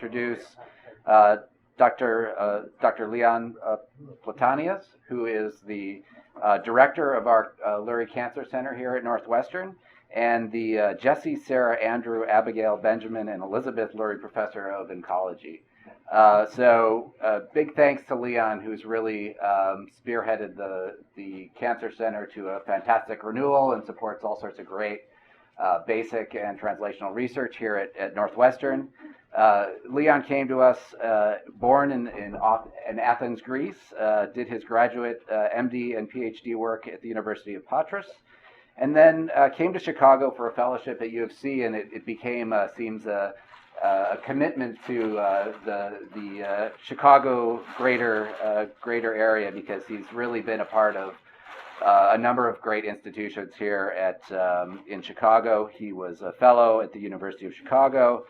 introduce Dr. Leon Platanias, who is the director of our Lurie Cancer Center here at Northwestern, and the Jesse, Sarah, Andrew, Abigail, Benjamin, and Elizabeth Lurie Professor of Oncology. So big thanks to Leon, who's really spearheaded the Cancer Center to a fantastic renewal and supports all sorts of great basic and translational research here at Northwestern. Leon came to us born in Athens, Greece, did his graduate MD and PhD work at the University of Patras, and then came to Chicago for a fellowship at U of C, and it became, seems, a commitment to the Chicago greater area, because he's really been a part of a number of great institutions here in Chicago. He was a fellow at the University of Chicago,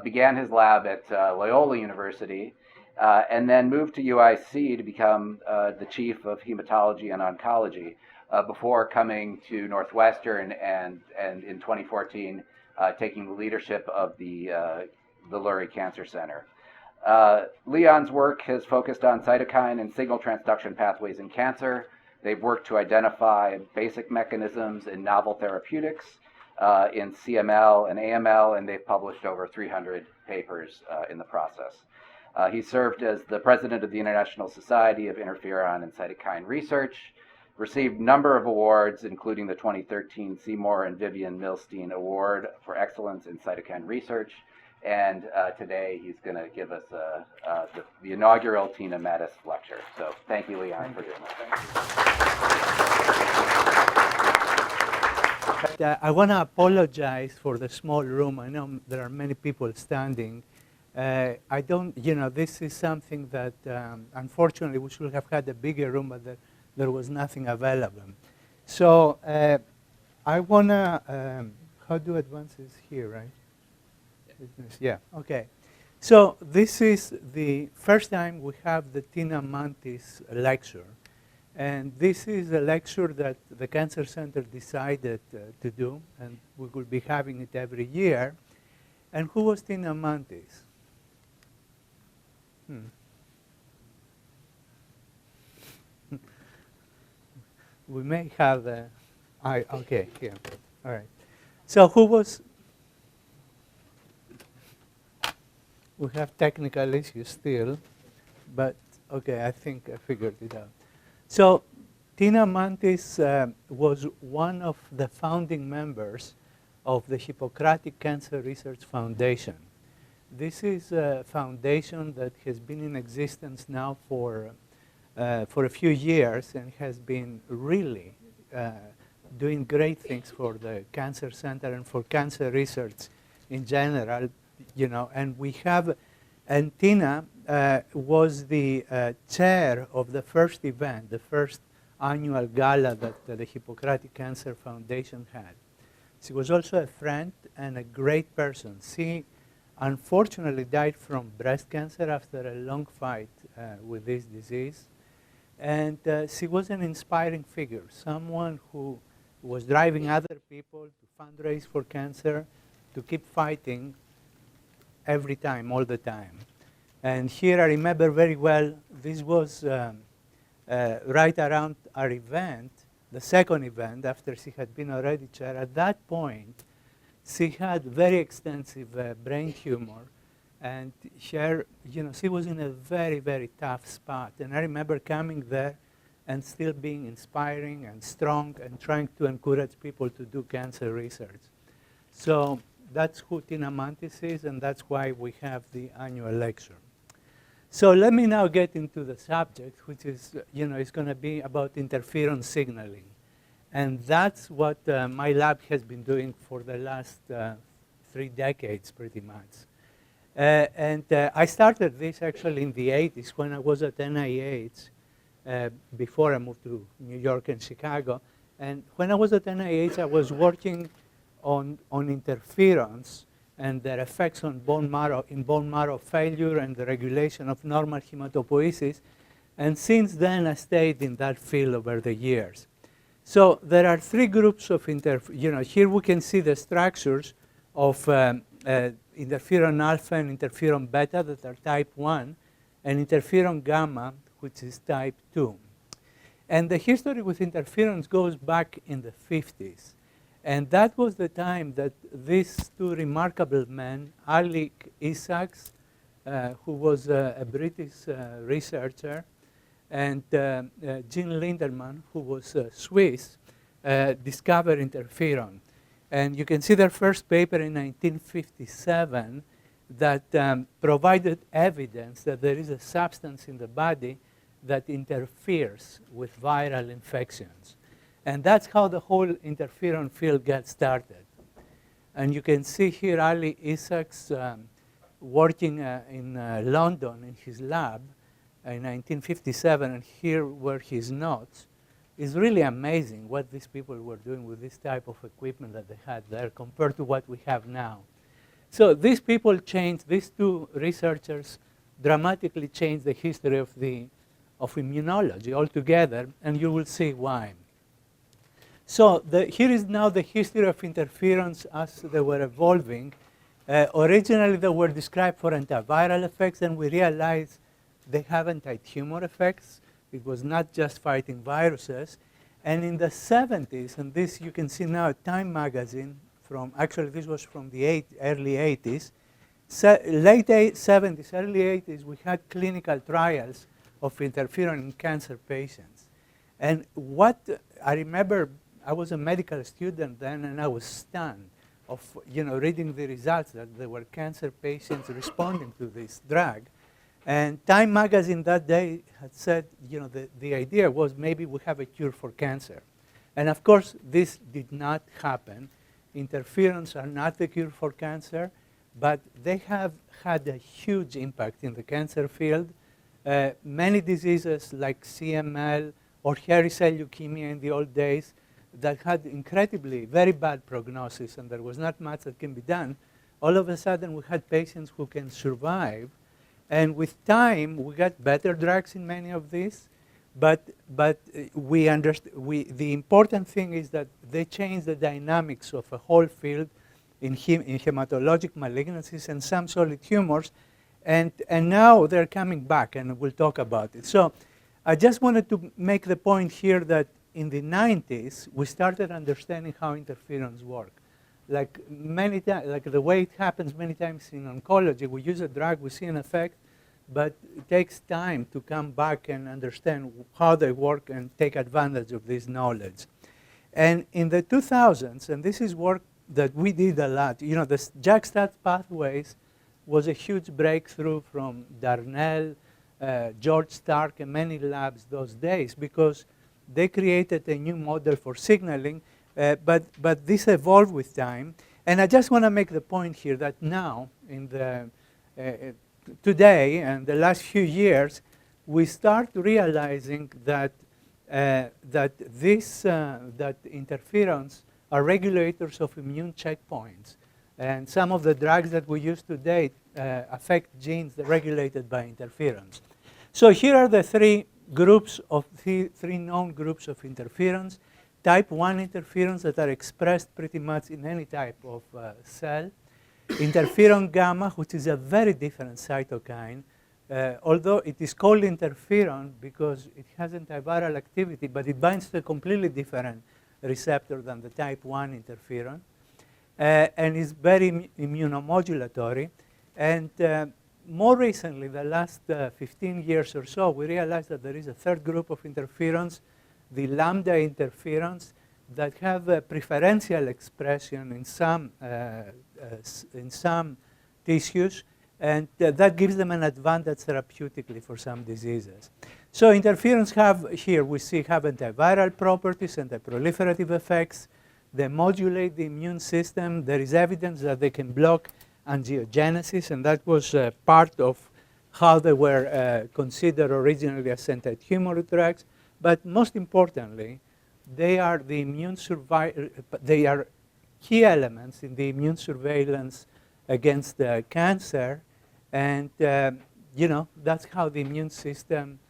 began his lab at Loyola University, and then moved to UIC to become the chief of hematology and oncology before coming to Northwestern and in 2014 taking the leadership of the Lurie Cancer Center. Leon's work has focused on cytokine and signal transduction pathways in cancer. They've worked to identify basic mechanisms in novel therapeutics in CML and AML, and they've published over 300 papers in the process. He served as the president of the International Society of Interferon and Cytokine Research, received a number of awards, including the 2013 Seymour and Vivian Milstein Award for Excellence in Cytokine Research, and today he's going to give us the inaugural Tina Mantis lecture. So thank you, Leon, for doing that. I want to apologize for the small room. I know there are many people standing. I don't, this is something that, unfortunately, we should have had a bigger room, but there was nothing available. So I want to, how do advance this here, right? Yeah, okay. So this is the first time we have the Tina Mantis lecture. And this is a lecture that the Cancer Center decided to do, and we will be having it every year. And who was Tina Mantis? We may have okay, here. All right. So who was? We have technical issues still, but okay, I think I figured it out. So Tina Mantis was one of the founding members of the Hippocratic Cancer Research Foundation. This is a foundation that has been in existence now for a few years and has been really doing great things for the Cancer Center and for cancer research in general. And we have, and Tina was the chair of the first event, the first annual gala that the Hippocratic Cancer Foundation had. She was also a friend and a great person. She unfortunately died from breast cancer after a long fight with this disease. And she was an inspiring figure, someone who was driving other people to fundraise for cancer, to keep fighting every time, all the time. And here I remember very well, this was right around our event, the second event, after she had been already chair. At that point, she had very extensive brain tumor. And she was in a very, very tough spot. And I remember coming there and still being inspiring and strong and trying to encourage people to do cancer research. So that's who Tina Mantis is, and that's why we have the annual lecture. So let me now get into the subject, which is, it's going to be about interferon signaling. And that's what my lab has been doing for the last 3 decades, pretty much. I started this actually in the 80s when I was at NIH, before I moved to New York and Chicago. And when I was at NIH, I was working on interferons and their effects on bone marrow failure and the regulation of normal hematopoiesis. And since then, I stayed in that field over the years. So there are 3 groups of here we can see the structures of interferon alpha and interferon beta that are type 1, and interferon gamma, which is type 2. And the history with interferons goes back in the 50s. And that was the time that these two remarkable men, Ali Isaacs, who was a British researcher, and Jean Linderman, who was Swiss, discovered interferon. And you can see their first paper in 1957 that provided evidence that there is a substance in the body that interferes with viral infections. And that's how the whole interferon field got started. And you can see here Ali Isaacs working in London in his lab in 1957, and here were his notes. It's really amazing what these people were doing with this type of equipment that they had there compared to what we have now. So these people changed, these two researchers dramatically changed the history of immunology altogether, and you will see why. So here is now the history of interferons as they were evolving. Originally, they were described for antiviral effects, and we realized they have anti-tumor effects. It was not just fighting viruses. And in the 70s, and this you can see now, Time magazine, actually this was from the early 80s, late 70s, early 80s, we had clinical trials of interferon in cancer patients. And what I remember, I was a medical student then, and I was stunned of reading the results that there were cancer patients responding to this drug. And Time magazine that day had said, the idea was maybe we have a cure for cancer. And of course, this did not happen. Interferons are not the cure for cancer, but they have had a huge impact in the cancer field. Many diseases like CML or hairy cell leukemia in the old days that had incredibly very bad prognosis, and there was not much that can be done. All of a sudden, we had patients who can survive. And with time, we got better drugs in many of these. But the important thing is that they changed the dynamics of a whole field in hematologic malignancies and some solid tumors. And now they're coming back, and we'll talk about it. So I just wanted to make the point here that in the 90s, we started understanding how interferons work. Like many times, like the way it happens many times in oncology, we use a drug, we see an effect, but it takes time to come back and understand how they work and take advantage of this knowledge. And in the 2000s, and this is work that we did a lot, the JAK-STAT pathways was a huge breakthrough from Darnell, George Stark, and many labs those days, because they created a new model for signaling. But this evolved with time. And I just want to make the point here that now, today and the last few years, we start realizing that interferons are regulators of immune checkpoints. And some of the drugs that we use today affect genes that are regulated by interferons. So here are the three known groups of interferons. Type 1 interferons that are expressed pretty much in any type of cell. Interferon gamma, which is a very different cytokine, although it is called interferon because it has antiviral activity, but it binds to a completely different receptor than the type 1 interferon, and is very immunomodulatory. And more recently, the last 15 years or so, we realized that there is a third group of interferons, the lambda interferons, that have a preferential expression in some tissues, and that gives them an advantage therapeutically for some diseases. So interferons have antiviral properties, anti-proliferative effects. They modulate the immune system. There is evidence that they can block angiogenesis, and that was part of how they were considered originally as anti-tumor drugs. But most importantly, they are they are key elements in the immune surveillance against cancer, and that's how the immune system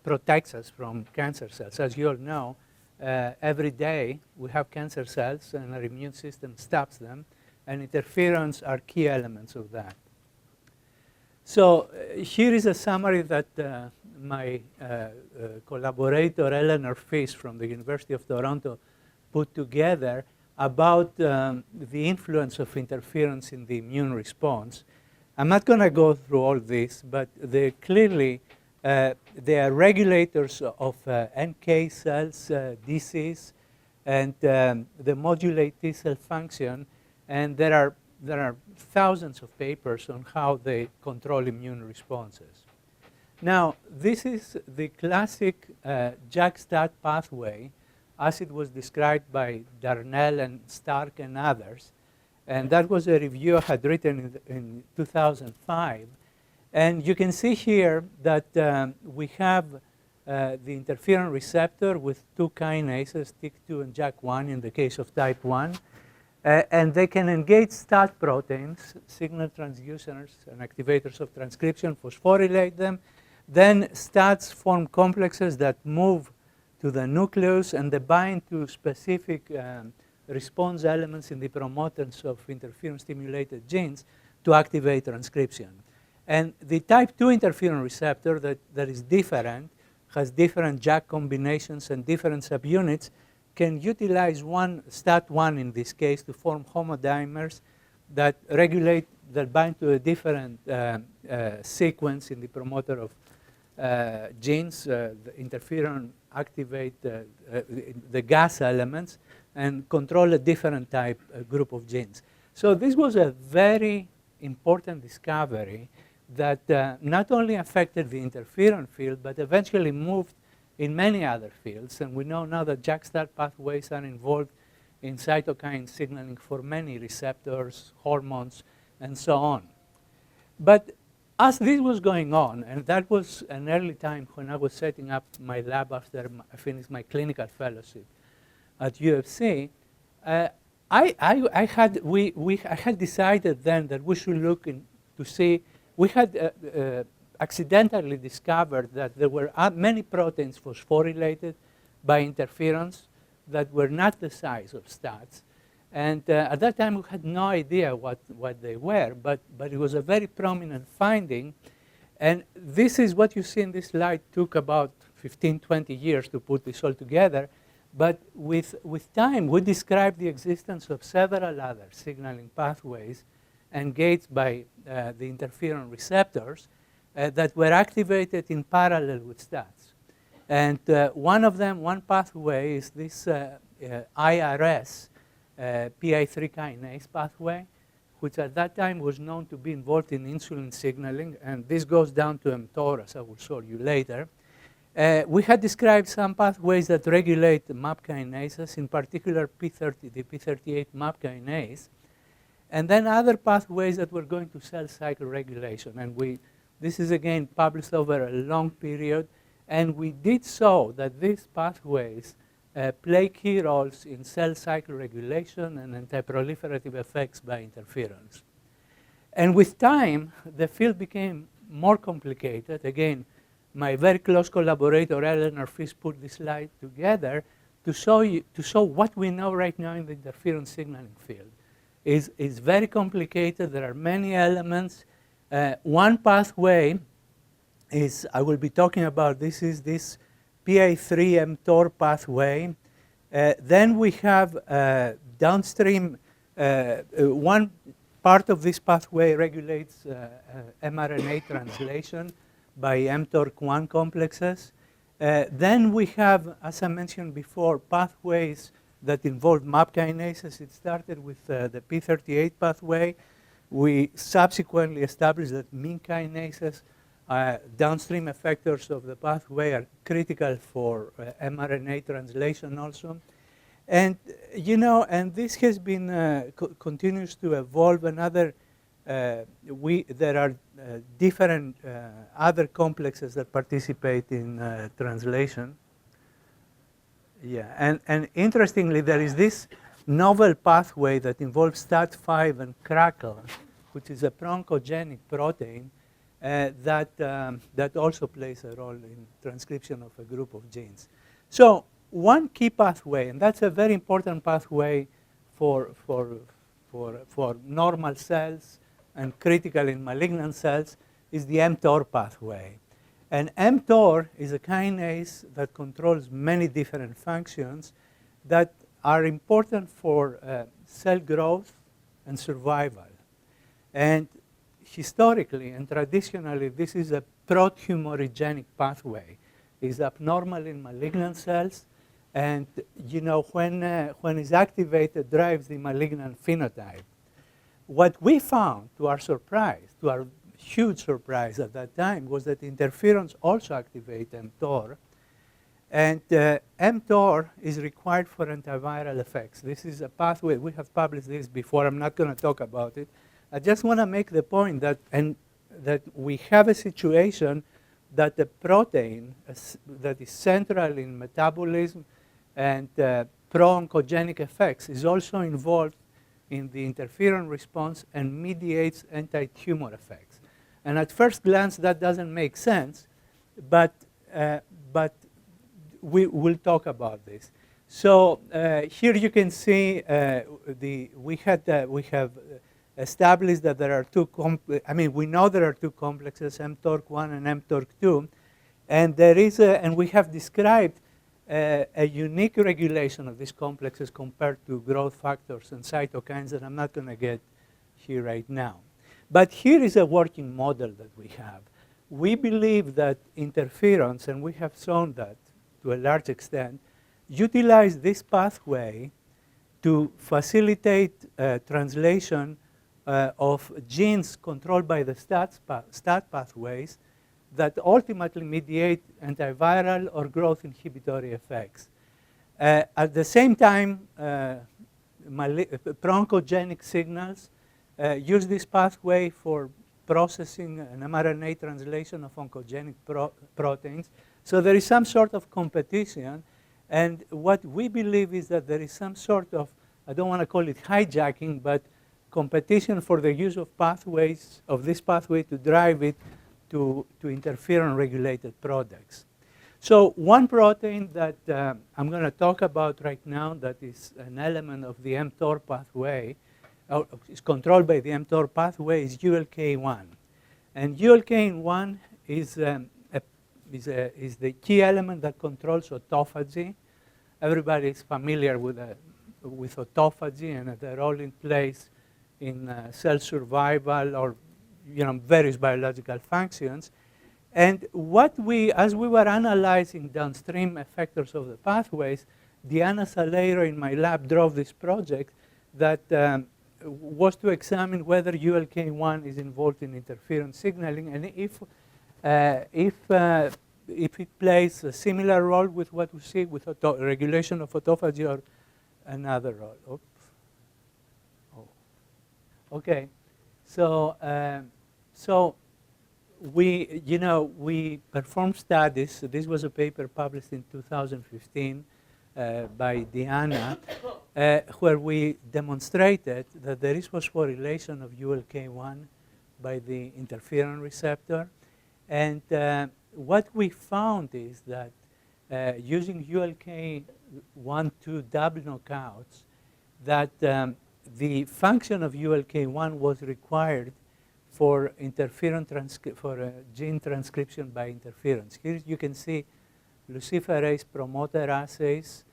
protects us from cancer cells. As you all know, every day we have cancer cells, and our immune system stops them. and interferons are key elements of that. So here is a summary that my collaborator Eleanor Fish from the University of Toronto put together about the influence of interferons in the immune response. I'm not going to go through all this, but they clearly they are regulators of NK cells, disease, and they modulate T cell function. And there are thousands of papers on how they control immune responses. Now, this is the classic JAK-STAT pathway as it was described by Darnell and Stark and others. And that was a review I had written in 2005. And you can see here that we have the interferon receptor with two kinases, TYK2 and JAK1 in the case of type 1. And they can engage STAT proteins, signal transducers and activators of transcription, phosphorylate them. Then STATs form complexes that move to the nucleus and they bind to specific response elements in the promoters of interferon-stimulated genes to activate transcription. And the type 2 interferon receptor that is different, has different JAK combinations and different subunits, can utilize STAT1 in this case to form homodimers that regulate, that bind to a different sequence in the promoter of genes. The interferon activate the gas elements and control a different type group of genes. So this was a very important discovery that not only affected the interferon field, but eventually moved in many other fields. And we know now that JAK-STAT pathways are involved in cytokine signaling for many receptors, hormones, and so on. But as this was going on, and that was an early time when I was setting up my lab after I finished my clinical fellowship at UFC, I had decided then that we should look to see, we had accidentally discovered that there were many proteins phosphorylated by interferons that were not the size of STATs. And at that time, we had no idea what they were, but it was a very prominent finding. And this is what you see in this slide. Took about 15, 20 years to put this all together. But with time, we described the existence of several other signaling pathways engaged by the interferon receptors that were activated in parallel with STATs. And one pathway is this IRS, PI3 kinase pathway, which at that time was known to be involved in insulin signaling. And this goes down to mTOR, as I will show you later. We had described some pathways that regulate MAP kinases, in particular the P38 MAP kinase. And then other pathways that were going to cell cycle regulation. And this is again published over a long period. And we did show that these pathways play key roles in cell cycle regulation and anti-proliferative effects by interferons. And with time, the field became more complicated. Again, my very close collaborator, Eleanor Fish, put this slide together to show what we know right now in the interferon signaling field. It's very complicated. There are many elements. One pathway is, I will be talking about, this is this PI3 mTOR pathway. Then we have downstream, one part of this pathway regulates mRNA translation by mTOR-1 complexes. Then we have, as I mentioned before, pathways that involve MAP kinases. It started with the P38 pathway. We subsequently established that MIN kinases, downstream effectors of the pathway, are critical for mRNA translation also. And and this has been continues to evolve. Another there are different other complexes that participate in translation. Yeah, and interestingly, there is this novel pathway that involves STAT5 and crackle, which is a bronchogenic protein that also plays a role in transcription of a group of genes. So one key pathway, and that's a very important pathway for for normal cells and critical in malignant cells is the Mtor pathway. And Mtor is a kinase that controls many different functions that are important for cell growth and survival. And historically and traditionally, this is a protumorigenic pathway. It's abnormal in malignant cells, and when it's activated, drives the malignant phenotype. What we found, to our surprise, to our huge surprise at that time, was that interferons also activate mTOR, and mTOR is required for antiviral effects. This is a pathway. We have published this before. I'm not going to talk about it. I just want to make the point that we have a situation that the protein that is central in metabolism and pro-oncogenic effects is also involved in the interferon response and mediates anti-tumor effects. And at first glance, that doesn't make sense, but we will talk about this. So here you can see we have established that there are two. We know there are two complexes, mTORC1 and mTORC2, and we have described a unique regulation of these complexes compared to growth factors and cytokines that I'm not going to get here right now. But here is a working model that we have. We believe that interferons, and we have shown that to a large extent, utilize this pathway to facilitate translation of genes controlled by the STAT pathways that ultimately mediate antiviral or growth inhibitory effects. At the same time, pro-oncogenic signals use this pathway for processing an mRNA translation of oncogenic proteins. So there is some sort of competition. And what we believe is that there is some sort of, I don't want to call it hijacking, but competition for the use of pathways, of this pathway to drive it to interferon-regulated products. So one protein that I'm going to talk about right now that is an element of the mTOR pathway, is controlled by the mTOR pathway, is ULK1. And ULK1 is the key element that controls autophagy. Everybody is familiar with autophagy and the role it plays in cell survival or various biological functions. And as we were analyzing downstream effectors of the pathways, Diana Salero in my lab drove this project that was to examine whether ULK1 is involved in interferon signaling, and if it plays a similar role with what we see with regulation of autophagy or another role. Oops. Oh. Okay. So we performed studies. This was a paper published in 2015 by Diana, where we demonstrated that there is phosphorylation of ULK1 by the interferon receptor. And what we found is that using ULK1-2 double knockouts, that the function of ULK1 was required for gene transcription by interferons. Here you can see luciferase promoter assays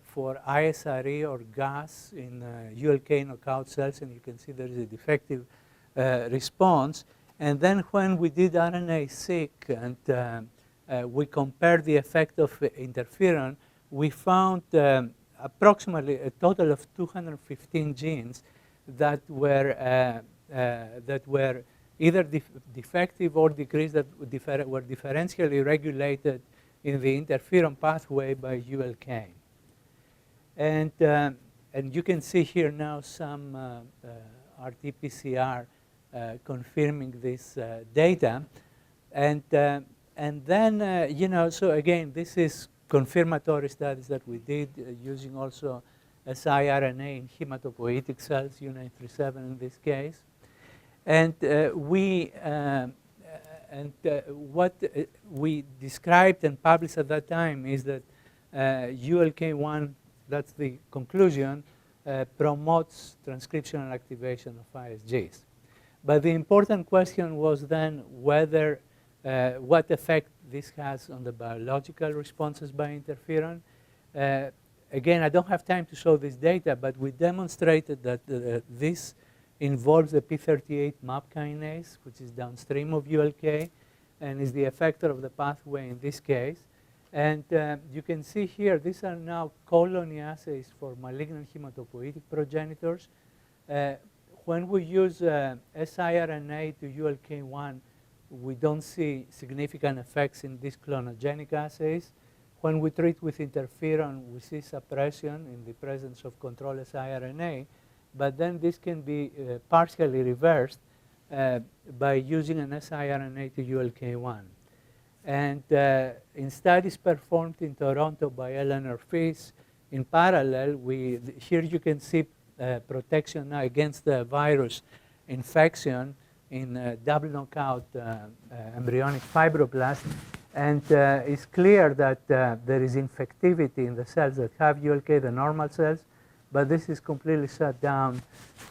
for ISRE or GAS in ULK knockout cells, and you can see there is a defective response. And then when we did RNA-seq and we compared the effect of interferon, we found approximately a total of 215 genes that were either defective or decreased, that were differentially regulated in the interferon pathway by ULK. And you can see here now some RT-PCR confirming this data. And then, so again, this is confirmatory studies that we did using also siRNA in hematopoietic cells, U937 in this case. And what we described and published at that time is that ULK1, that's the conclusion, promotes transcriptional activation of ISGs. But the important question was then whether what effect this has on the biological responses by interferon. Again, I don't have time to show this data, but we demonstrated that this involves the P38 MAP kinase, which is downstream of ULK, and is the effector of the pathway in this case. And you can see here, these are now colony assays for malignant hematopoietic progenitors. When we use siRNA to ULK1, we don't see significant effects in these clonogenic assays. When we treat with interferon, we see suppression in the presence of control siRNA, but then this can be partially reversed by using an siRNA to ULK1. And in studies performed in Toronto by Eleanor Fish, in parallel, here you can see protection now against the virus infection in double knockout embryonic fibroblast. And it's clear that there is infectivity in the cells that have ULK, the normal cells, but this is completely shut down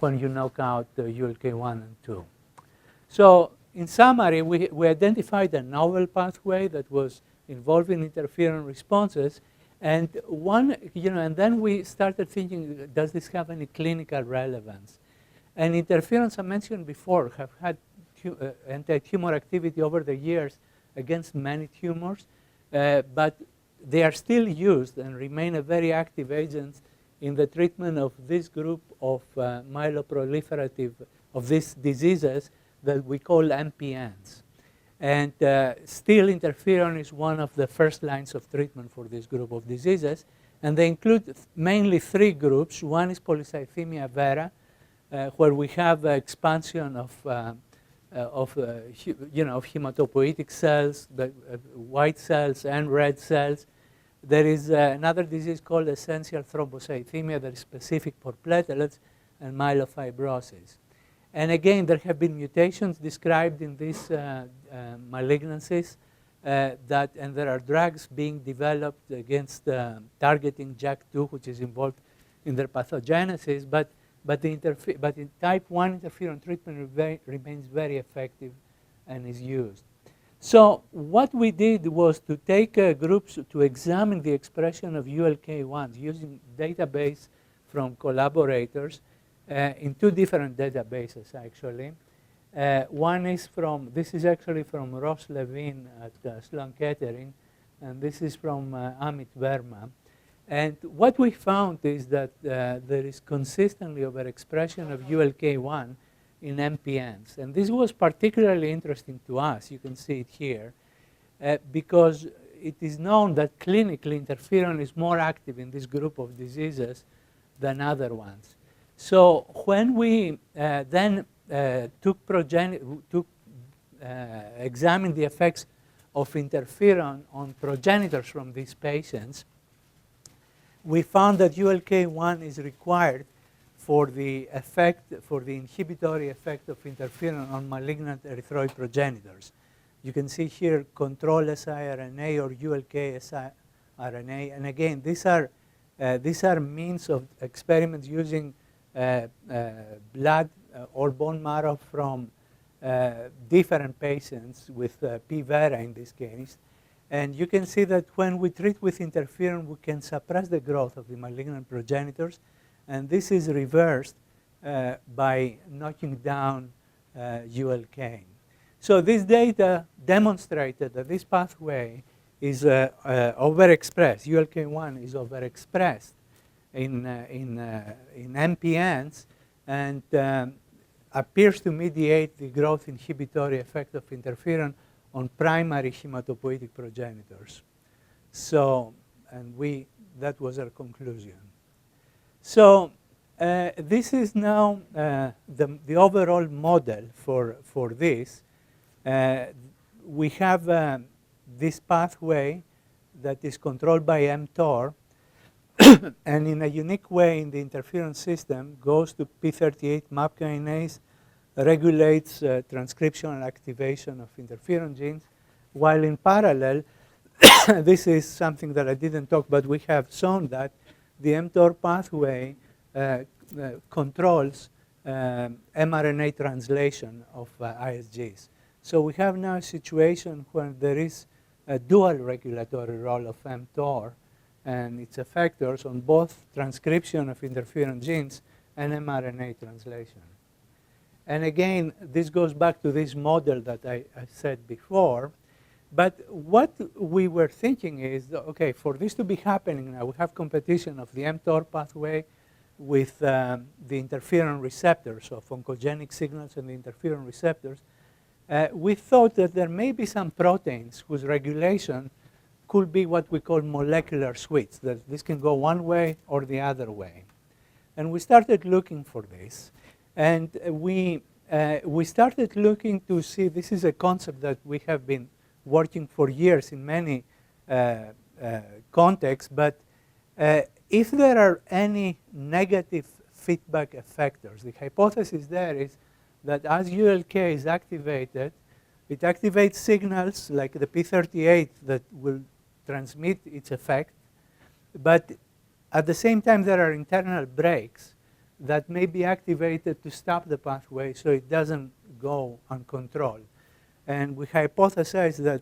when you knock out ULK1 and 2. So in summary, we identified a novel pathway that was involved in interferon responses, and and then we started thinking, does this have any clinical relevance? And interferons, I mentioned before, have had anti-tumor activity over the years against many tumors, but they are still used and remain a very active agent in the treatment of this group of myeloproliferative, of these diseases that we call MPNs. And still interferon is one of the first lines of treatment for this group of diseases. And they include mainly three groups. One is Polycythemia Vera, where we have expansion of hematopoietic cells, the white cells and red cells. There is another disease called essential thrombocythemia that is specific for platelets and myelofibrosis. And again, there have been mutations described in these malignancies and there are drugs being developed against targeting JAK2, which is involved in their pathogenesis, but in type 1 interferon treatment remains very effective and is used. So what we did was to take groups to examine the expression of ULK1s using database from collaborators in two different databases, actually. One is this is actually from Ross Levine at Sloan Kettering, and this is from Amit Verma. And what we found is that there is consistently overexpression of ULK1 in MPNs. And this was particularly interesting to us, you can see it here, because it is known that clinically interferon is more active in this group of diseases than other ones. So when we then examined the effects of interferon on progenitors from these patients, we found that ULK1 is required for the inhibitory effect of interferon on malignant erythroid progenitors. You can see here control siRNA or ULK siRNA, and again, these are means of experiments using blood or bone marrow from different patients with P. vera in this case. And you can see that when we treat with interferon, we can suppress the growth of the malignant progenitors. And this is reversed by knocking down ULK. So this data demonstrated that this pathway is overexpressed. ULK1 is overexpressed in MPNs and appears to mediate the growth inhibitory effect of interferon on primary hematopoietic progenitors. So, that was our conclusion. So this is now the overall model for this. We have this pathway that is controlled by mTOR, and in a unique way in the interferon system goes to P38 MAP kinase, regulates transcriptional activation of interferon genes, while in parallel, this is something that I didn't talk about, we have shown that the Mtor pathway controls mRNA translation of ISGs. So we have now a situation where there is a dual regulatory role of mTOR and its effectors on both transcription of interferon genes and mRNA translation. And again, this goes back to this model that I said before. But what we were thinking is, okay, for this to be happening now, we have competition of the Mtor pathway with the interferon receptors, so oncogenic signals and the interferon receptors. We thought that there may be some proteins whose regulation could be what we call molecular switch, that this can go one way or the other way. And we started looking for this. And we started looking to see, this is a concept that we have been working for years in many contexts, but if there are any negative feedback effectors, the hypothesis there is that as ULK is activated, it activates signals like the P38 that will transmit its effect, but at the same time there are internal brakes that may be activated to stop the pathway so it doesn't go uncontrolled. And we hypothesize that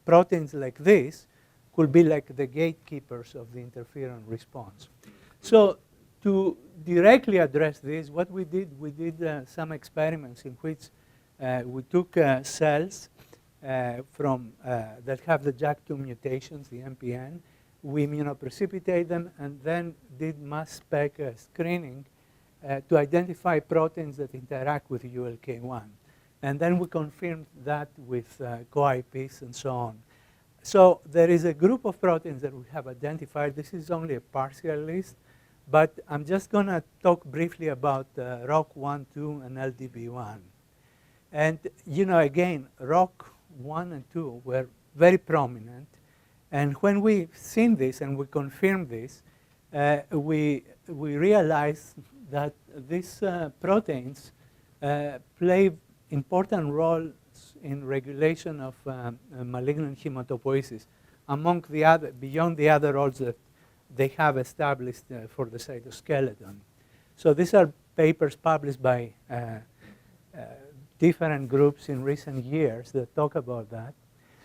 proteins like this could be like the gatekeepers of the interferon response. So to directly address this, what we did some experiments in which we took cells from that have the JAK2 mutations, the MPN. We immunoprecipitate them and then did mass spec screening to identify proteins that interact with ULK1. And then we confirmed that with co-IPs and so on. So there is a group of proteins that we have identified. This is only a partial list, but I'm just going to talk briefly about ROC1, 2, and LDB1. And again, ROC1 and 2 were very prominent. And when we've seen this and we confirmed this, we realized that these proteins play important roles in regulation of malignant hematopoiesis, beyond the other roles that they have established for the cytoskeleton. So these are papers published by different groups in recent years that talk about that.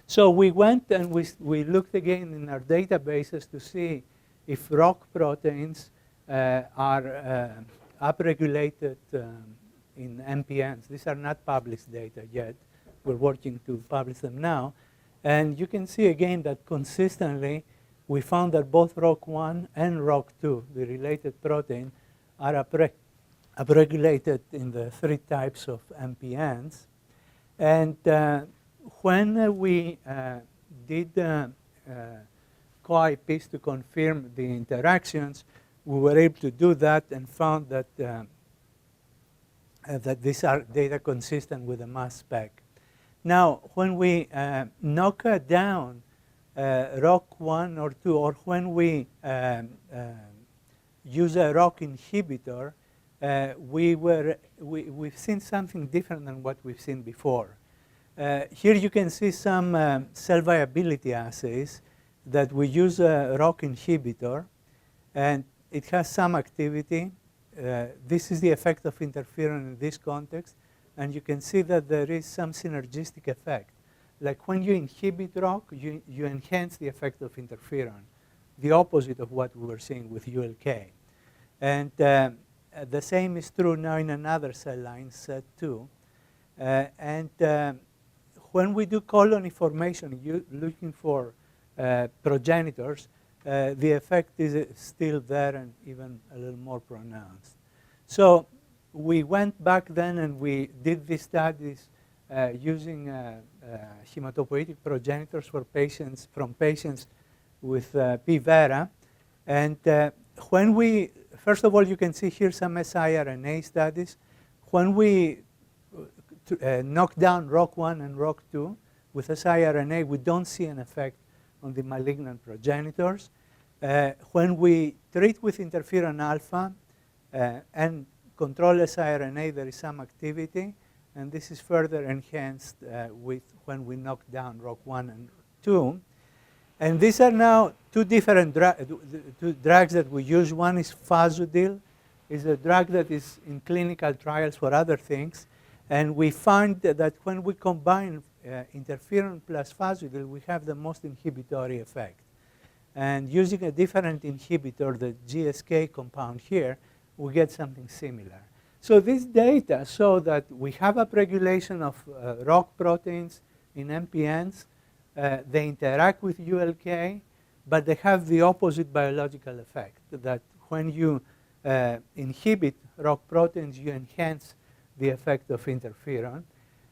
So we went and we looked again in our databases to see if ROC proteins are upregulated in MPNs. These are not published data yet. We're working to publish them now. And you can see again that consistently we found that both ROC1 and ROC2, the related protein, are upregulated in the 3 types of MPNs. And when we did co-IPs to confirm the interactions, we were able to do that and found that that these are data consistent with the mass spec. Now, when we knock down ROC1 or 2, or when we use a ROC inhibitor, we've seen something different than what we've seen before. Here you can see some cell viability assays that we use a ROC inhibitor, and it has some activity. This is the effect of interferon in this context, and you can see that there is some synergistic effect. Like when you inhibit ROC, you enhance the effect of interferon, the opposite of what we were seeing with ULK. And the same is true now in another cell line, SET2. When we do colony formation, looking for progenitors, the effect is still there and even a little more pronounced. So we went back then and we did these studies using hematopoietic progenitors from patients with P. Vera. And when we, first of all, you can see here some siRNA studies. When we knock down ROC1 and ROC2 with siRNA, we don't see an effect on the malignant progenitors. When we treat with interferon alpha and control siRNA, there is some activity, and this is further enhanced when we knock down ROC1 and 2. And these are now two different drugs that we use. One is Fasudil, is a drug that is in clinical trials for other things. And we find that when we combine interferon plus fasudil, we have the most inhibitory effect. And using a different inhibitor, the GSK compound here, we get something similar. So this data show that we have upregulation of ROC proteins in MPNs. They interact with ULK, but they have the opposite biological effect, that when you inhibit ROC proteins, you enhance the effect of interferon.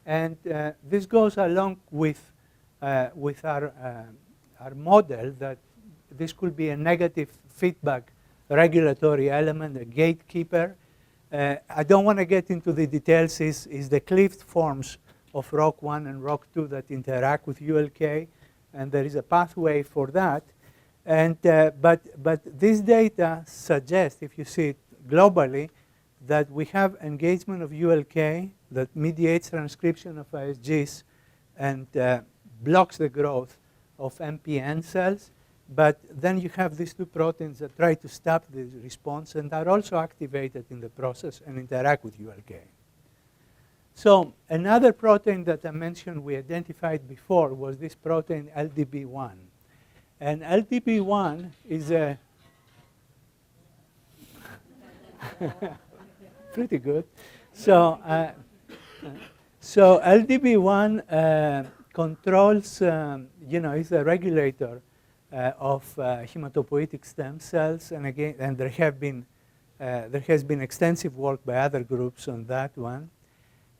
And this goes along with our model that this could be a negative feedback regulatory element, a gatekeeper. I don't want to get into the details. Is the cleaved forms of ROC1 and ROC2 that interact with ULK, and there is a pathway for that. And but this data suggests, if you see it globally, that we have engagement of ULK that mediates transcription of ISGs and blocks the growth of MPN cells. But then you have these two proteins that try to stop the response and are also activated in the process and interact with ULK. So another protein that I mentioned we identified before was this protein LDB1. And LDB1 is a pretty good. So LDB1 controls, is a regulator of hematopoietic stem cells, and again, and there has been extensive work by other groups on that one.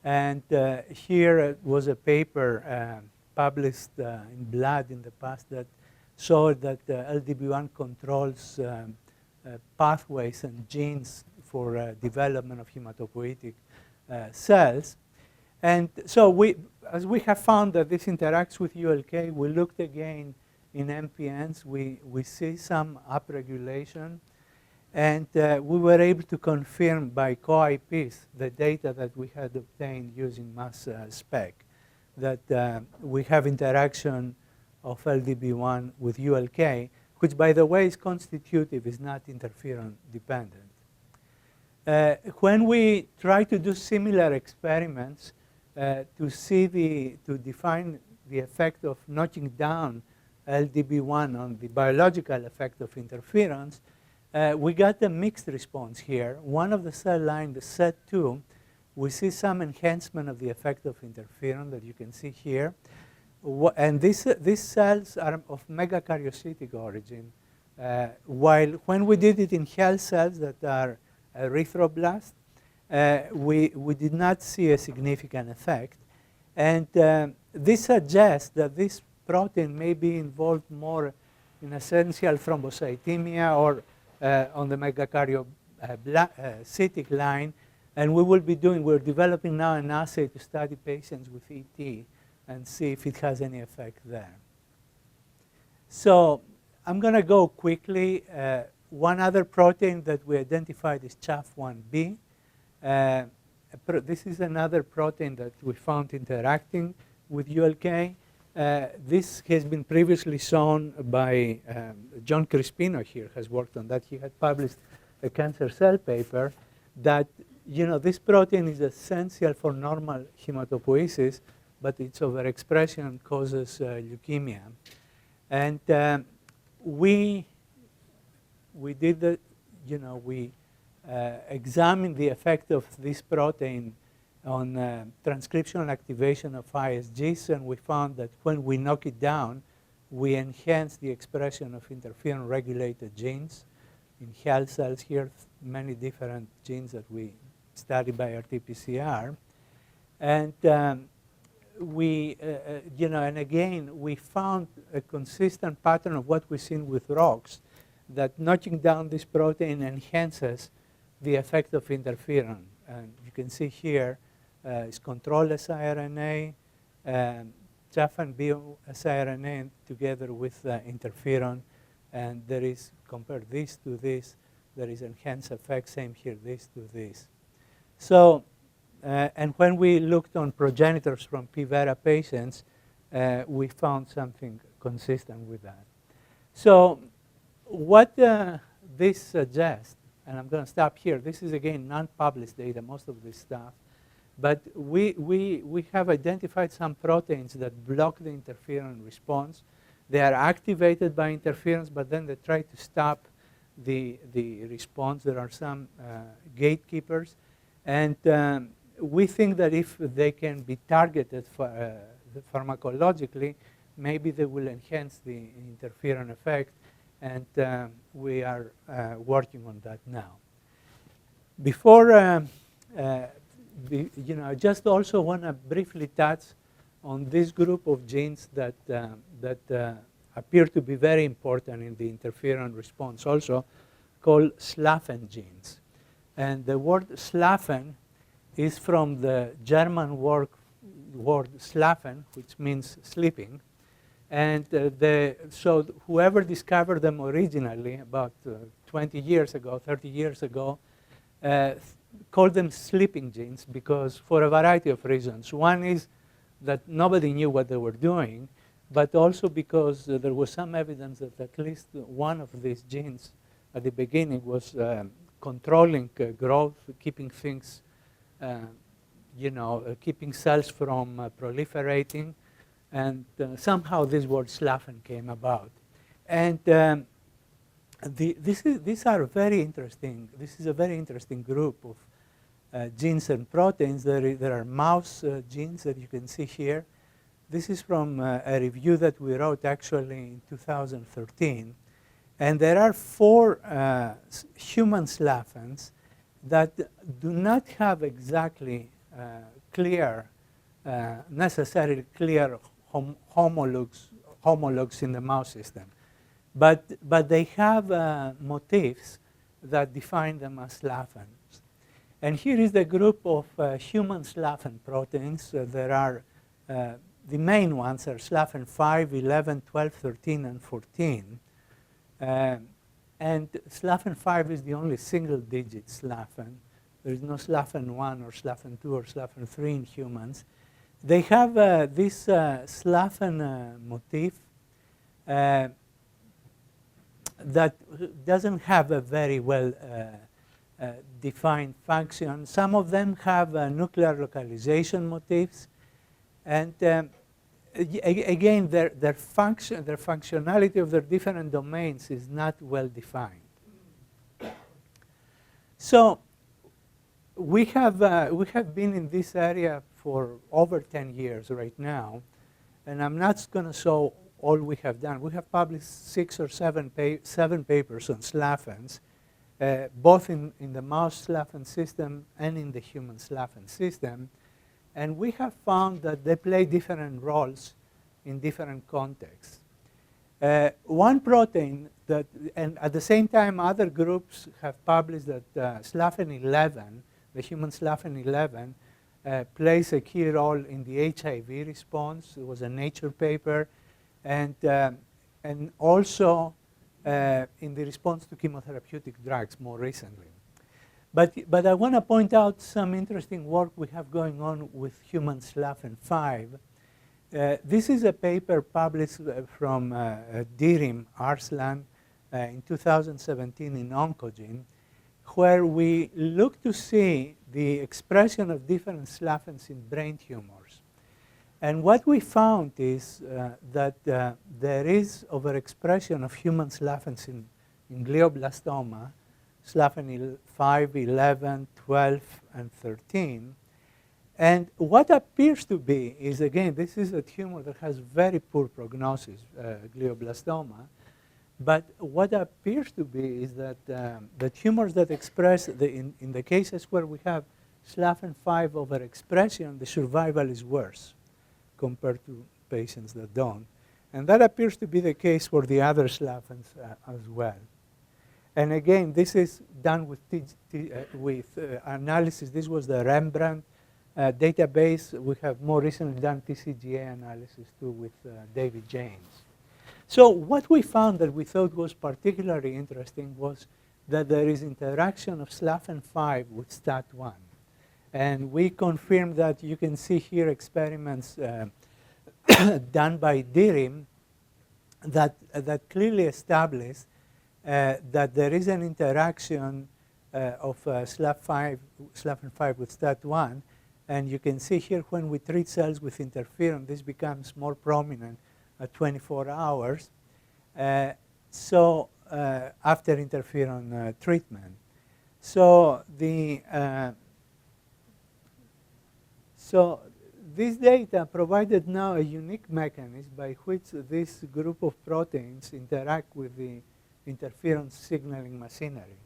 And here was a paper published in Blood in the past that showed that LDB1 controls pathways and genes for development of hematopoietic cells. And so as we have found that this interacts with ULK, we looked again in MPNs. We see some upregulation. And we were able to confirm by co-IPs the data that we had obtained using mass spec, that we have interaction of LDB1 with ULK, which, by the way, is constitutive, is not interferon dependent. When we try to do similar experiments to define the effect of knocking down LDB1 on the biological effect of interferons, we got a mixed response here. One of the cell line, the SET2, we see some enhancement of the effect of interferon that you can see here. And these cells are of megakaryocytic origin, while when we did it in health cells that are erythroblast, we did not see a significant effect. And this suggests that this protein may be involved more in essential thrombocythemia or on the megakaryocytic line. And we're developing now an assay to study patients with ET and see if it has any effect there. So I'm going to go quickly. One other protein that we identified is CHAF1B. This is another protein that we found interacting with ULK. This has been previously shown by John Crispino here, has worked on that. He had published a cancer cell paper that this protein is essential for normal hematopoiesis, but its overexpression causes leukemia. And we did the, we examined the effect of this protein on transcriptional activation of ISGs, and we found that when we knock it down, we enhance the expression of interferon-regulated genes in health cells here, many different genes that we study by RT-PCR. And and again, we found a consistent pattern of what we've seen with ROCs, that knocking down this protein enhances the effect of interferon. And you can see here is control siRNA, CHAF1B siRNA together with interferon. And there is, compare this to this, there is enhanced effect, same here, this to this. So, and when we looked on progenitors from P. Vera patients, we found something consistent with that. So what this suggests and I'm going to stop here. This is, again, non-published data, most of this stuff. But we have identified some proteins that block the interferon response. They are activated by interferons, but then they try to stop the response. There are some gatekeepers. And we think that if they can be targeted pharmacologically, maybe they will enhance the interferon effect. And we are working on that now. Before, I just also want to briefly touch on this group of genes that appear to be very important in the interferon response, also called Slaven genes. And the word Slaven is from the German word Schlafen, which means sleeping. And so whoever discovered them originally, about 20 years ago, 30 years ago, called them sleeping genes because for a variety of reasons. One is that nobody knew what they were doing, but also because there was some evidence that at least one of these genes at the beginning was controlling growth, keeping things, keeping cells from proliferating. And somehow this word Slaven came about. And these are very interesting. This is a very interesting group of genes and proteins. There are mouse genes that you can see here. This is from a review that we wrote actually in 2013. And there are 4 human Slavens that do not have exactly necessarily clear homologs in the mouse system. But they have motifs that define them as Slavens. And here is the group of human Slaven proteins. There are, the main ones are Slaven 5, 11, 12, 13, and 14. And Slaven 5 is the only single-digit Slaven. There is no Slaven 1 or Slaven 2 or Slaven 3 in humans. They have this Slaven motif that doesn't have a very well defined function. Some of them have nuclear localization motifs. And again, their functionality of their different domains is not well defined. So we have been in this area for over 10 years right now, and I'm not going to show all we have done. We have published 6 or 7 papers on Slavens, both in the mouse Slaven system and in the human Slaven system. And we have found that they play different roles in different contexts. One protein that, and at the same time, other groups have published that Slaven 11, the human Slaven 11, plays a key role in the HIV response. It was a Nature paper, and also in the response to chemotherapeutic drugs more recently. But I want to point out some interesting work we have going on with human Slaven 5. This is a paper published from Dirim Arslan in 2017 in Oncogene, where we look to see the expression of different Slavens in brain tumors. And what we found is that there is overexpression of human Slavens in glioblastoma, Slaven 5, 11, 12, and 13. And what appears to be is, again, this is a tumor that has very poor prognosis, glioblastoma. But what appears to be is that the tumors that express, in the cases where we have Slaven 5 overexpression, the survival is worse compared to patients that don't. And that appears to be the case for the other Slavens as well. And again, this is done with analysis. This was the Rembrandt database. We have more recently done TCGA analysis too with David James. So what we found that we thought was particularly interesting was that there is interaction of Slaven 5 with STAT1. And we confirmed that. You can see here experiments done by Dirim that clearly established that there is an interaction SLAFN5 with STAT1. And you can see here when we treat cells with interferon, this becomes more prominent at 24 hours. After interferon treatment. So this data provided now a unique mechanism by which this group of proteins interact with the interferon signaling machinery.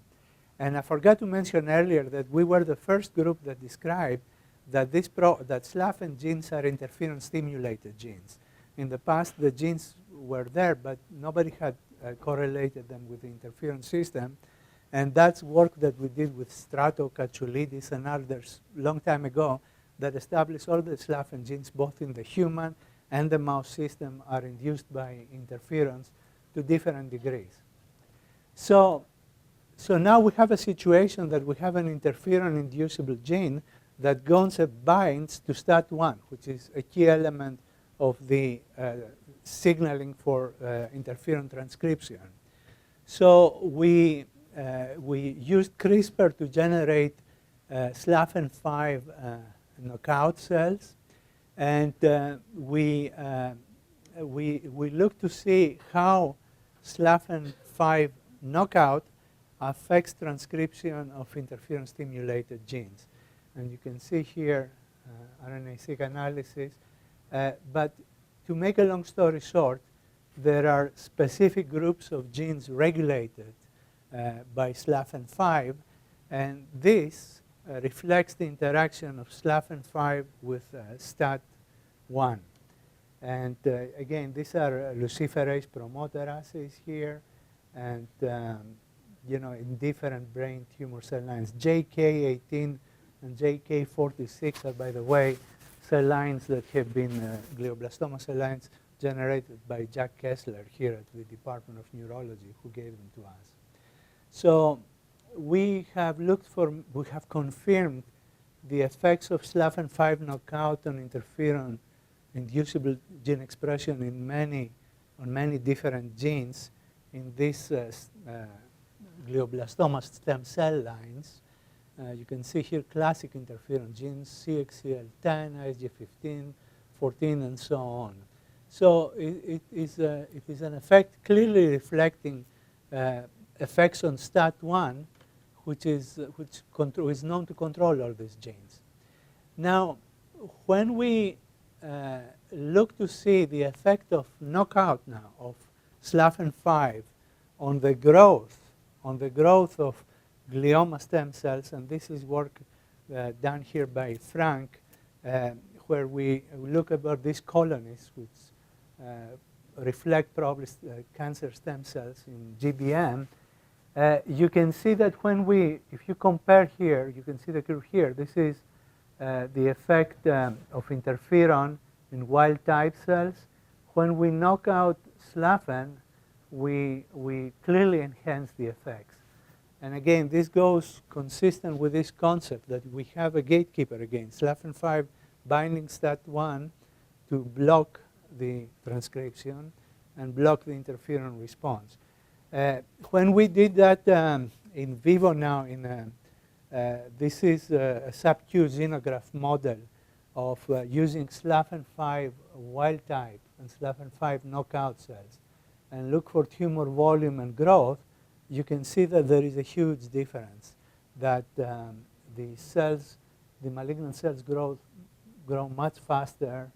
And I forgot to mention earlier that we were the first group that described that Slaven genes are interferon-stimulated genes. In the past, the genes were there, but nobody had correlated them with the interferon system. And that's work that we did with Strato, Katsoulidis, and others long time ago that established all the Slaven genes, both in the human and the mouse system, are induced by interferons to different degrees. So now we have a situation that we have an interferon-inducible gene that goes and binds to STAT1, which is a key element of the signaling for interferon transcription. So we used CRISPR to generate SLAFN5 knockout cells, and we look to see how SLAFN5 knockout affects transcription of interferon-stimulated genes. And you can see here RNA-seq analysis. But to make a long story short, there are specific groups of genes regulated by SLAFN5, and this reflects the interaction of SLAFN5 with STAT1. And again, these are luciferase promoter assays here, and in different brain tumor cell lines. JK18 and JK46 are, by the way, cell lines that have been glioblastoma cell lines generated by Jack Kessler here at the Department of Neurology, who gave them to us. So we have confirmed the effects of SLAFN5 knockout on interferon-inducible gene expression on many different genes in these glioblastoma stem cell lines. You can see here classic interferon genes, CXCL10, ISG15, 14, and so on. So it is an effect clearly reflecting effects on STAT1, which is known to control all these genes. Now, when we look to see the effect of knockout now of SLAFN5 on the growth of glioma stem cells, and this is work done here by Frank, where we look about these colonies, which reflect probably cancer stem cells in GBM. You can see that if you compare here, you can see the curve here. This is the effect of interferon in wild-type cells. When we knock out SLAFN, we clearly enhance the effects. And again, this goes consistent with this concept that we have a gatekeeper again, SLAFN5 binding STAT1 to block the transcription and block the interferon response. When we did that in vivo now, this is a sub-Q xenograft model of using SLAFN5 wild type and SLAFN5 knockout cells, and look for tumor volume and growth, you can see that there is a huge difference, that the malignant cells grow much faster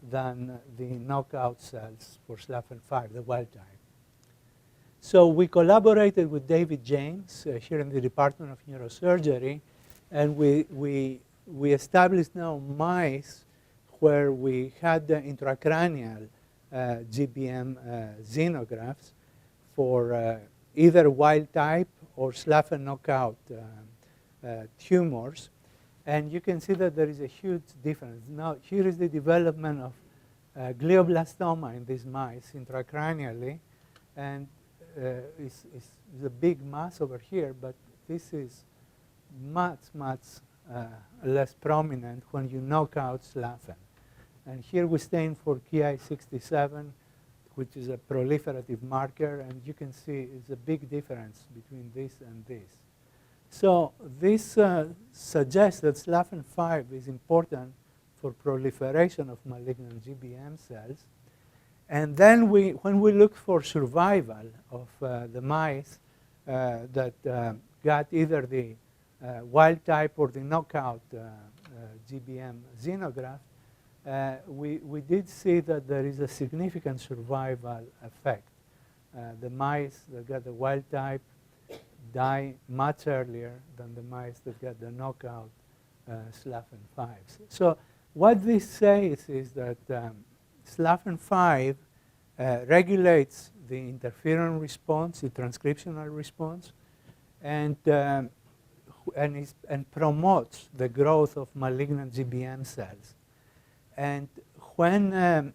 than the knockout cells for SLAFN5, the wild type. So we collaborated with David James here in the Department of Neurosurgery, and we established now mice where we had the intracranial GBM xenografts for either wild type or SLAFN knockout tumors. And you can see that there is a huge difference. Now, here is the development of glioblastoma in these mice intracranially. And it's a big mass over here, but this is much less prominent when you knock out SLAFN. And here we stain for Ki67, which is a proliferative marker, and you can see it's a big difference between this and this. So this suggests that SLFN5 is important for proliferation of malignant GBM cells. And then when we look for survival of the mice that got either the wild type or the knockout GBM xenograft, we did see that there is a significant survival effect. The mice that got the wild type die much earlier than the mice that got the knockout SLFN5s. So what this says is that SLFN5 regulates the interferon response, the transcriptional response, and promotes the growth of malignant GBM cells. And when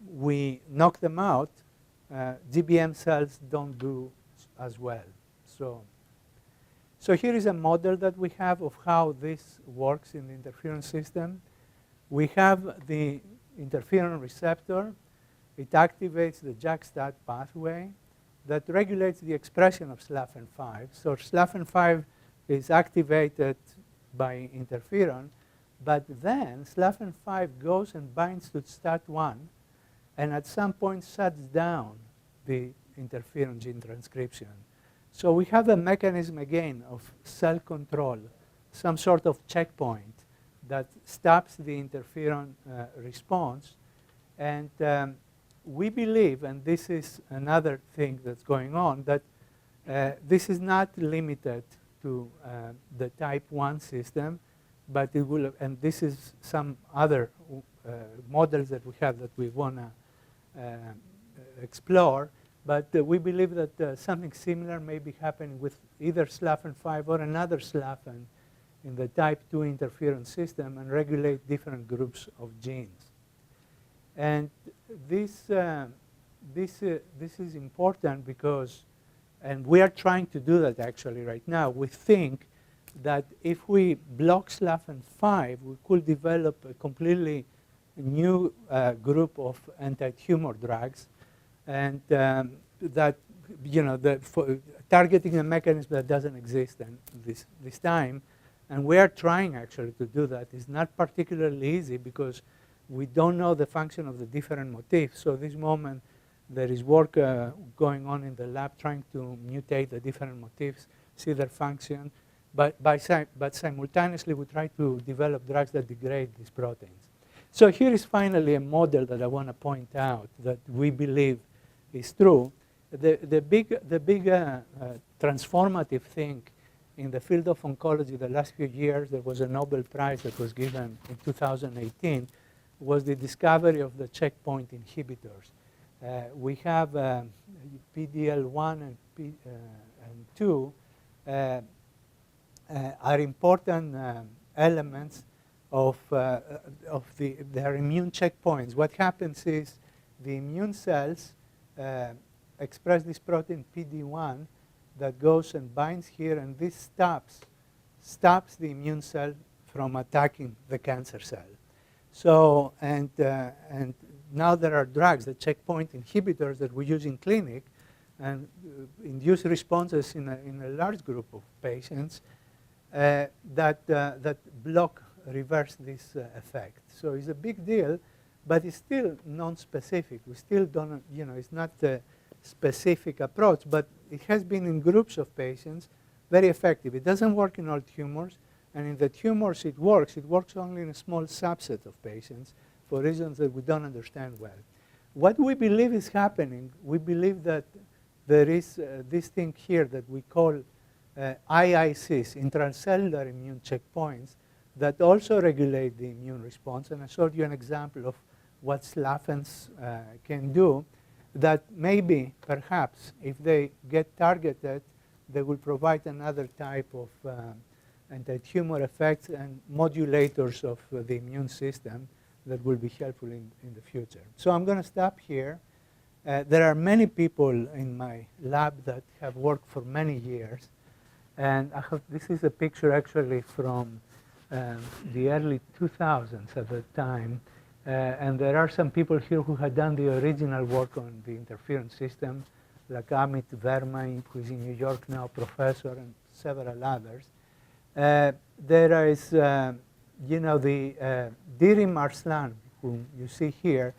we knock them out, GBM cells don't do as well. So here is a model that we have of how this works in the interferon system. We have the interferon receptor. It activates the JAK-STAT pathway that regulates the expression of SLFN5. So SLFN5 is activated by interferon, but then SLFN5 goes and binds to STAT1, and at some point shuts down the interferon gene transcription. So we have a mechanism, again, of cell control, some sort of checkpoint that stops the interferon response. And we believe, and this is another thing that's going on, that this is not limited to the type 1 system, but it will, and this is some other models that we have that we want to explore. But we believe that something similar may be happening with either SLFN5 or another SLFN in the type 2 interferon system and regulate different groups of genes. And this is important because, and we are trying to do that actually right now. We think that if we block SLFN5, we could develop a completely new group of anti-tumor drugs. And that, targeting a mechanism that doesn't exist this time. And we are trying actually to do that. It's not particularly easy because we don't know the function of the different motifs. So at this moment, there is work going on in the lab trying to mutate the different motifs, see their function. But simultaneously, we try to develop drugs that degrade these proteins. So here is finally a model that I want to point out that we believe is true. The big transformative thing in the field of oncology the last few years, there was a Nobel Prize that was given in 2018, was the discovery of the checkpoint inhibitors. We have PDL1 and 2 are important elements of their immune checkpoints. What happens is the immune cells express this protein PD1 that goes and binds here, and this stops the immune cell from attacking the cancer cell. So, and now there are drugs, the checkpoint inhibitors that we use in clinic, and induce responses in a large group of patients that reverse this effect. So it's a big deal, but it's still non-specific. We still don't, it's not a specific approach, but it has been in groups of patients very effective. It doesn't work in all tumors, and in the tumors it works only in a small subset of patients for reasons that we don't understand well. What we believe is happening, we believe that there is this thing here that we call IICs, intracellular immune checkpoints, that also regulate the immune response. And I showed you an example of what SLFNs can do, that maybe, perhaps, if they get targeted, they will provide another type of anti-tumor effects and modulators of the immune system that will be helpful in the future. So I'm going to stop here. There are many people in my lab that have worked for many years. And this is a picture actually from the early 2000s at the time. And there are some people here who had done the original work on the interferon system, like Amit Verma, who is in New York now, professor, and several others. There is, you know, the Dirim Arslan, whom you see here,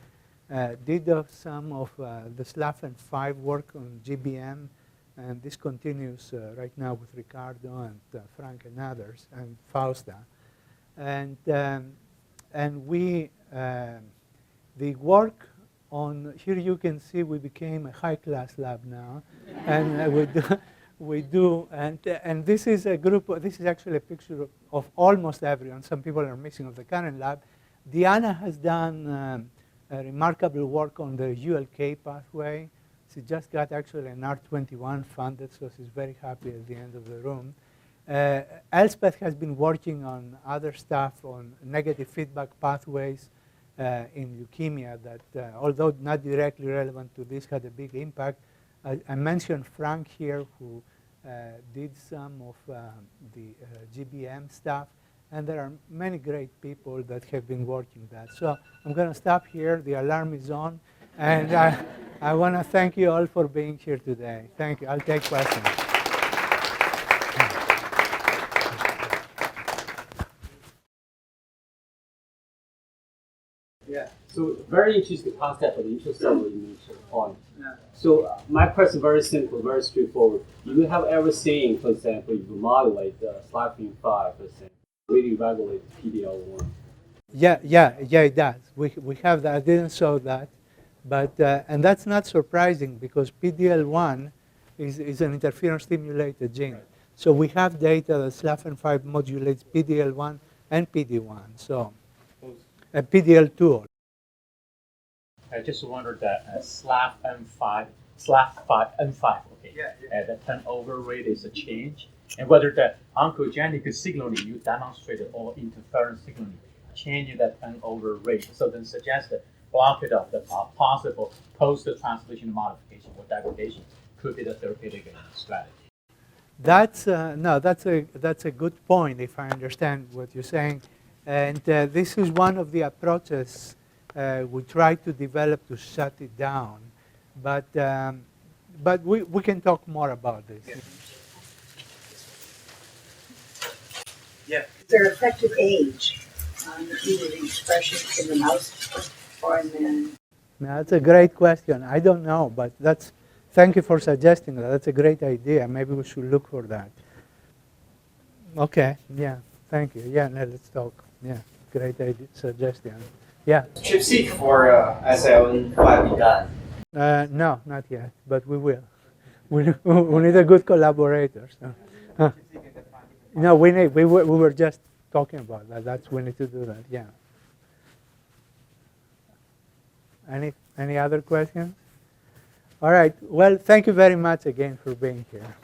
did some of the Slaven 5 work on GBM, and this continues right now with Ricardo and Frank and others, and Fausta. And we, the work on, here you can see we became a high-class lab now, and we do, and this is a group, this is actually a picture of almost everyone. Some people are missing of the current lab. Diana has done a remarkable work on the ULK pathway. She just got actually an R21 funded, so she's very happy at the end of the room. Elspeth has been working on other stuff on negative feedback pathways in leukemia that, although not directly relevant to this, had a big impact. I mentioned Frank here, who did some of the GBM stuff. And there are many great people that have been working that. So I'm going to stop here. The alarm is on. And I want to thank you all for being here today. Thank you. I'll take questions. Yeah, so very interesting concept of the intracellular immune checkpoint. Yeah. So my question very simple, very straightforward. You have ever seen, for example, you modulate the Slaven 5, for example, really regulate PD-L1? Yeah, it does. We have that. I didn't show that. But, and that's not surprising because PD-L1 is an interferon-stimulated gene. So we have data that Slaven 5 modulates PD-L1 and PD-1. So PD-L2. I just wondered that Slav5, okay, the turnover rate is a change, and whether the oncogenic signaling you demonstrated or interferon signaling changing that turnover rate, so then suggest that blockade of the possible post-translation modification or degradation could be the therapeutic strategy. That's no, that's a good point if I understand what you're saying, and this is one of the approaches we try to develop to shut it down, but we can talk more about this. Yeah. Is there effective age on either the expression in the mouse or in man? Now, that's a great question. I don't know, but thank you for suggesting that. That's a great idea. Maybe we should look for that. Okay, yeah, thank you. Yeah, now let's talk. Yeah, great idea, suggestion. Yeah. Tripseq for SION5 be done? No, not yet, but we will. We need a good collaborator. So. No, we were just talking about that. We need to do that. Yeah. Any other questions? All right. Well, thank you very much again for being here.